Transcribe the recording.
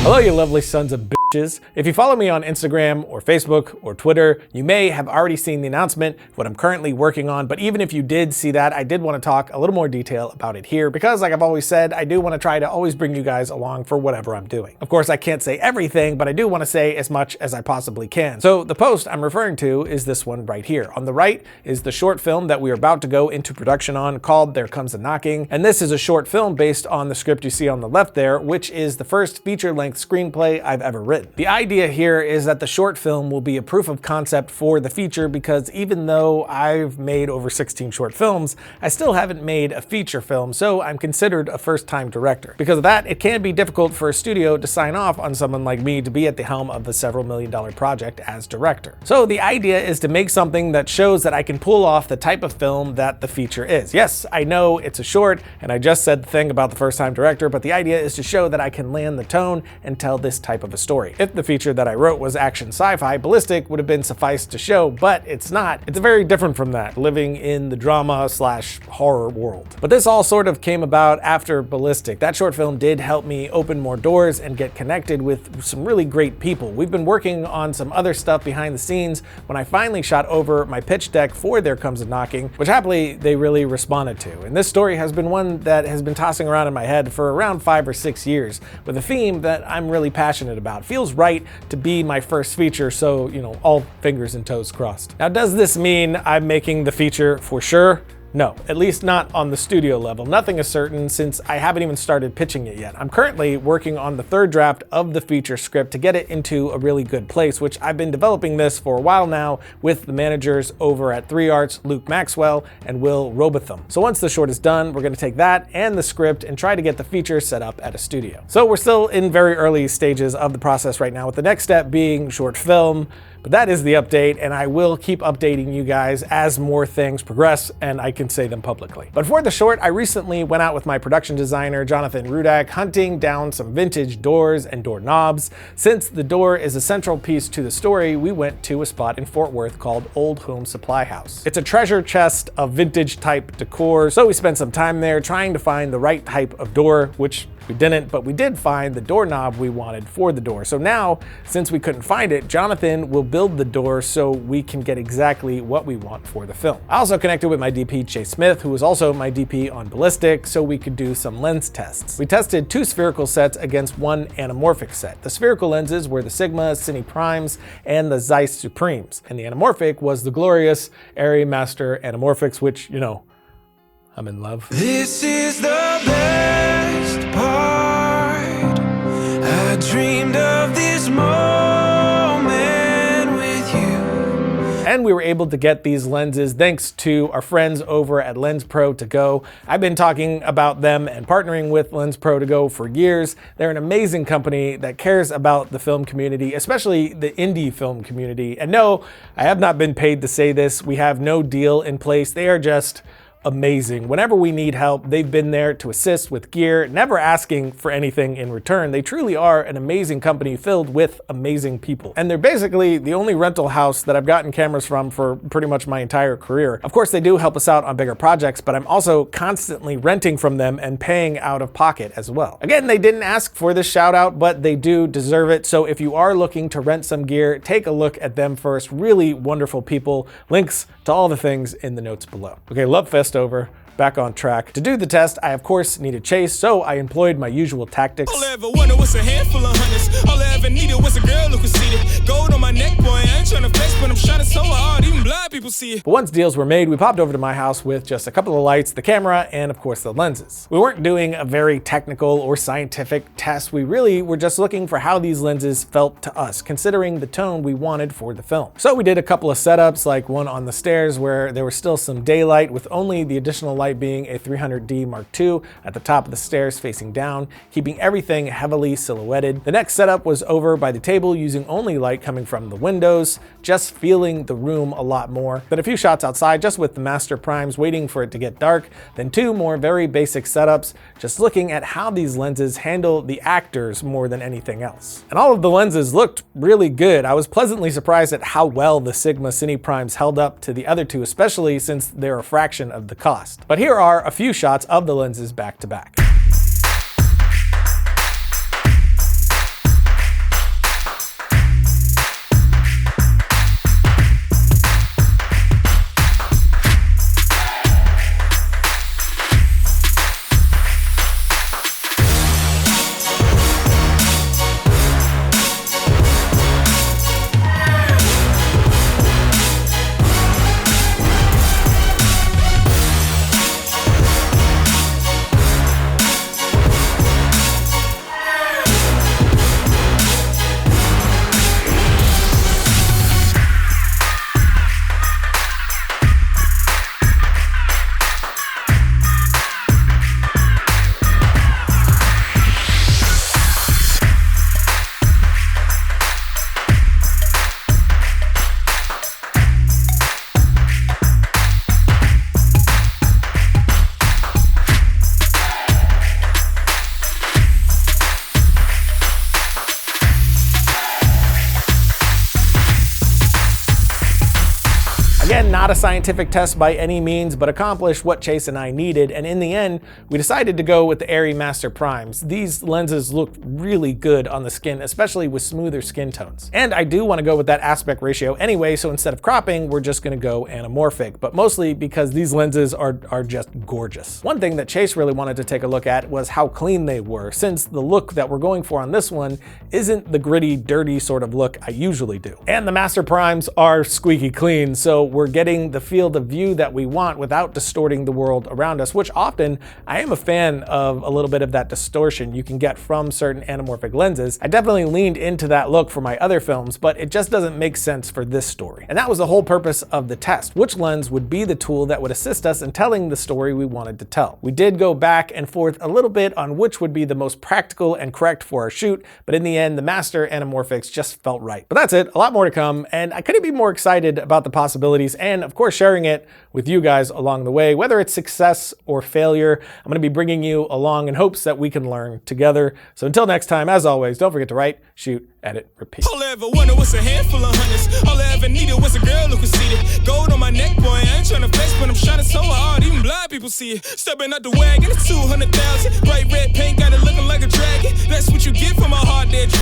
Hello, you lovely sons of bitches. If you follow me on Instagram or Facebook or Twitter, you may have already seen the announcement of what I'm currently working on, but even if you did see that, I did want to talk a little more detail about it here because, like I've always said, I do want to try to always bring you guys along for whatever I'm doing. Of course, I can't say everything, but I do want to say as much as I possibly can. So the post I'm referring to is this one right here. On the right is the short film that we are about to go into production on called There Comes a Knocking, and this is a short film based on the script you see on the left there, which is the first feature-length screenplay I've ever written. The idea here is that the short film will be a proof of concept for the feature because even though I've made over 16 short films, I still haven't made a feature film, so I'm considered a first-time director. Because of that, it can be difficult for a studio to sign off on someone like me to be at the helm of the several million-dollar project as director. So the idea is to make something that shows that I can pull off the type of film that the feature is. Yes, I know it's a short, and I just said the thing about the first-time director, but the idea is to show that I can land the tone and tell this type of a story. If the feature that I wrote was action sci-fi, Ballistic would have been suffice to show, but it's not. It's very different from that, living in the drama/horror world. But this all sort of came about after Ballistic. That short film did help me open more doors and get connected with some really great people. We've been working on some other stuff behind the scenes when I finally shot over my pitch deck for There Comes a Knocking, which happily they really responded to. And this story has been one that has been tossing around in my head for around 5 or 6 years with a theme that I'm really passionate about. Feels right to be my first feature, so, you know, all fingers and toes crossed. Now, does this mean I'm making the feature for sure? No, at least not on the studio level. Nothing is certain since I haven't even started pitching it yet. I'm currently working on the third draft of the feature script to get it into a really good place, which I've been developing this for a while now with the managers over at 3 Arts, Luke Maxwell and Will Robotham. So once the short is done, we're going to take that and the script and try to get the feature set up at a studio. So we're still in very early stages of the process right now, with the next step being short film. But that is the update, and I will keep updating you guys as more things progress and I can say them publicly. But for the short, I recently went out with my production designer, Jonathan Rudak, hunting down some vintage doors and doorknobs. Since the door is a central piece to the story, we went to a spot in Fort Worth called Old Home Supply House. It's a treasure chest of vintage type decor, so we spent some time there trying to find the right type of door, which we didn't, but we did find the doorknob we wanted for the door. So now, since we couldn't find it, Jonathan will build the door so we can get exactly what we want for the film. I also connected with my DP, Chase Smith, who was also my DP on Ballistic, so we could do some lens tests. We tested 2 spherical sets against 1 anamorphic set. The spherical lenses were the Sigma Cine Primes and the Zeiss Supremes, and the anamorphic was the glorious Arri Master anamorphics, which, you know, I'm in love. This is the best part. I dreamed of this moment with you. And we were able to get these lenses thanks to our friends over at Lens Pro To Go. I've been talking about them and partnering with Lens Pro To Go for years. They're an amazing company that cares about the film community, especially the indie film community. And no, I have not been paid to say this. We have no deal in place. They are just amazing. Whenever we need help, they've been there to assist with gear, never asking for anything in return. They truly are an amazing company filled with amazing people. And they're basically the only rental house that I've gotten cameras from for pretty much my entire career. Of course, they do help us out on bigger projects, but I'm also constantly renting from them and paying out of pocket as well. Again, they didn't ask for this shout out, but they do deserve it. So if you are looking to rent some gear, take a look at them first. Really wonderful people. Links to all the things in the notes below. Okay, love fest over. Back on track. To do the test, I of course needed Chase, so I employed my usual tactics. All I ever wanted was a handful of hundreds. All I ever needed was a girl who could see it. Gold on my neck, boy. I ain't trying to flex, but I'm shining so hard, even blind people see it. But once deals were made, we popped over to my house with just a couple of lights, the camera, and of course the lenses. We weren't doing a very technical or scientific test. We really were just looking for how these lenses felt to us, considering the tone we wanted for the film. So we did a couple of setups, like one on the stairs where there was still some daylight, with only the additional light being a 300D Mark II at the top of the stairs facing down, keeping everything heavily silhouetted. The next setup was over by the table using only light coming from the windows, just feeling the room a lot more. Then a few shots outside just with the Master Primes waiting for it to get dark. Then 2 more very basic setups, just looking at how these lenses handle the actors more than anything else. And all of the lenses looked really good. I was pleasantly surprised at how well the Sigma Cine Primes held up to the other 2, especially since they're a fraction of the cost. But here are a few shots of the lenses back to back. not a scientific test by any means, but accomplished what Chase and I needed, and in the end, we decided to go with the Airy Master Primes. These lenses look really good on the skin, especially with smoother skin tones. And I do want to go with that aspect ratio anyway, so instead of cropping, we're just going to go anamorphic, but mostly because these lenses are just gorgeous. One thing that Chase really wanted to take a look at was how clean they were, since the look that we're going for on this one isn't the gritty, dirty sort of look I usually do. And the Master Primes are squeaky clean, so we're getting the field of view that we want without distorting the world around us, which often I am a fan of a little bit of that distortion you can get from certain anamorphic lenses. I definitely leaned into that look for my other films, but it just doesn't make sense for this story. And that was the whole purpose of the test. Which lens would be the tool that would assist us in telling the story we wanted to tell? We did go back and forth a little bit on which would be the most practical and correct for our shoot, but in the end, the Master anamorphics just felt right. But that's it, a lot more to come, and I couldn't be more excited about the possibilities and of course sharing it with you guys along the way. Whether it's success or failure, I'm gonna be bringing you along in hopes that we can learn together. So until next time, as always, don't forget to write, shoot, edit, repeat. All I ever wanted was a handful of hundreds. All I ever needed was a girl who could see it. Gold on my neck, boy, I ain't tryna flex, but I'm shining so hard, even blind people see it. Stepping out the wagon, it's 200,000. Bright red paint, got it looking like a dragon. That's what you get from a hard dead.